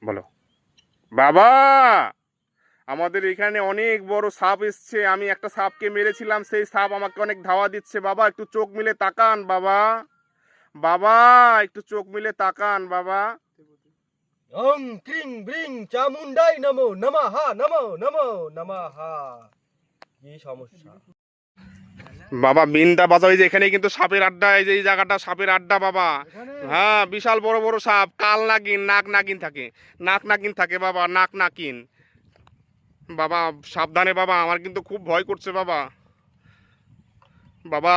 বলো। বাবা, আমাদের এখানে অনেক বড় সাপ এসছে, আমি একটা সাপকে মেরেছিলাম, সেই সাপ আমাকে অনেক ধাওয়া দিচ্ছে। বাবা একটু চোখ মিলে তাকান বাবা, বাবা একটু চোখ মিলে তাকান বাবা। ওং ক্রিং ব্রিং চামুন্ডাই নমো নমঃ নমো নমো নমঃ। কি সমস্যা? বাবা বিনটা বাজাও, এই যে এখানে কিন্তু সাপের আড্ডা, এই যে এই জায়গাটা সাপের আড্ডা বাবা। হ্যাঁ, বিশাল বড় বড় সাপ, কাল নাগিন, নাক নাগিন থাকে, নাক নাগিন থাকে বাবা, নাক নাকিন। বাবা সাবধানে বাবা, আমার কিন্তু খুব ভয় করছে বাবা। বাবা